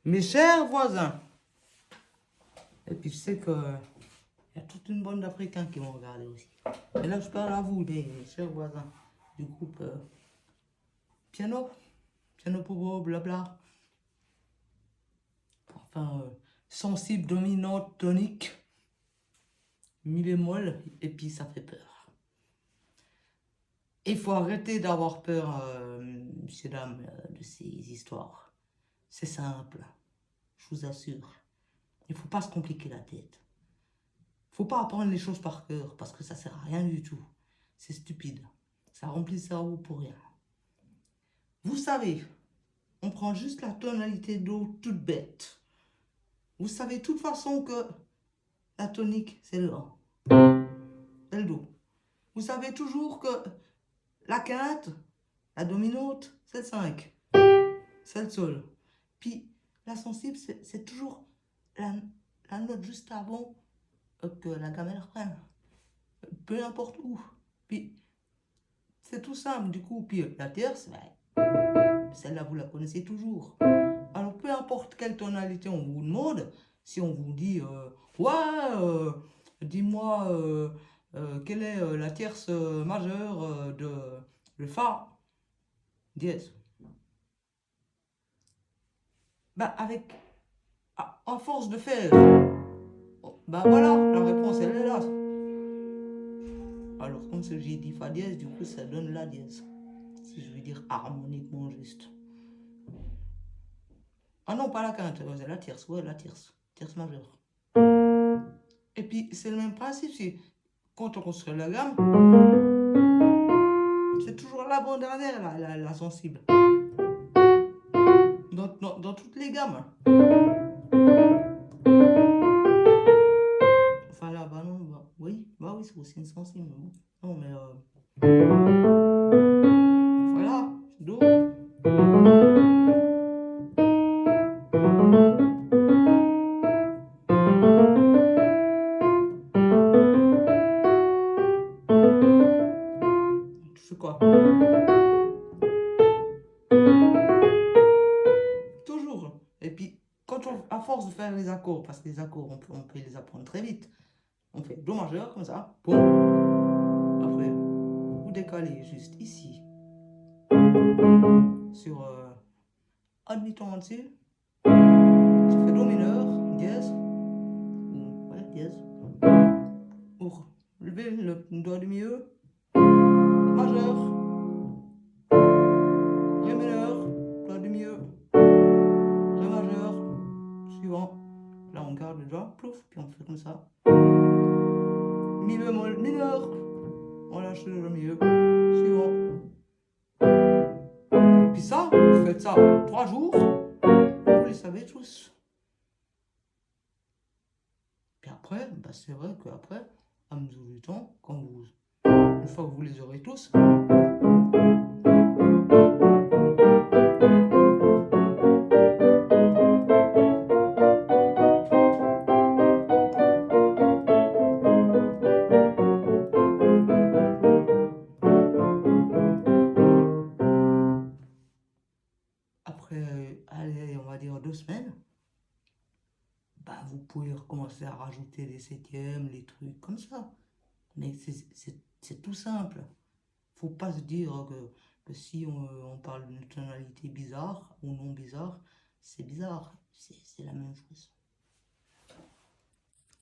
Mes chers voisins, et puis je sais qu'il y a toute une bande d'Africains qui vont regarder aussi. Et là, je parle à vous, mes chers voisins du groupe Piano, Piano Popo, blabla. Enfin, sensible, dominante, tonique, mi bémol, et puis ça fait peur. Il faut arrêter d'avoir peur, messieurs, dames, de ces histoires. C'est simple, je vous assure. Il ne faut pas se compliquer la tête. Il ne faut pas apprendre les choses par cœur, parce que ça ne sert à rien du tout. C'est stupide. Ça remplit le cerveau pour rien. Vous savez, on prend juste la tonalité d'eau toute bête. Vous savez de toute façon que la tonique, c'est le A. C'est le Do. Vous savez toujours que la quinte, la dominante, c'est le 5. C'est le sol. Puis la sensible, c'est toujours la note juste avant que la gamme elle reprenne. Peu importe où. Puis c'est tout simple du coup. Puis la tierce, celle-là vous la connaissez toujours. Alors peu importe quelle tonalité on vous demande, si on vous dit ouais, dis-moi quelle est la tierce majeure de Fa dièse. Avec à force de faire, voilà, la réponse elle est là. Alors comme j'ai dit Fa dièse, du coup ça donne la dièse. Si je veux dire harmoniquement juste. Ah non, pas la quinte, c'est la tierce, ouais, la tierce majeure. Et puis c'est le même principe, si quand on construit la gamme, c'est toujours l'avant-dernière, la sensible. Dans toutes les gammes. Enfin là, non, oui, c'est aussi une sensible. Non, mais voilà, Do. Tu fais quoi? Toujours. Et puis, à force de faire les accords, parce que les accords, on peut les apprendre très vite. On fait Do majeur, comme ça. Boum. Après, vous décalez juste ici. Sur un demi-ton dessus. Tu fais Do mineur, dièse. Ouais, dièse. Pour lever le doigt du milieu. Majeur. Ré mineur. Doigt du milieu. Ré majeur. Suivant. Là, on garde le doigt. Plouf. Puis on fait comme ça. Mi bémol mineur. On lâche le milieu. Suivant. Puis ça, vous faites ça 3 jours. Vous les savez tous. Puis après, c'est vrai qu'après, à mesure du temps, une fois que vous les aurez tous, après, allez, on va dire 2 semaines, vous pouvez recommencer à rajouter des septièmes, les trucs comme ça. Mais c'est tout simple. Faut pas se dire que si on parle d'une tonalité bizarre ou non bizarre, c'est bizarre. C'est la même chose.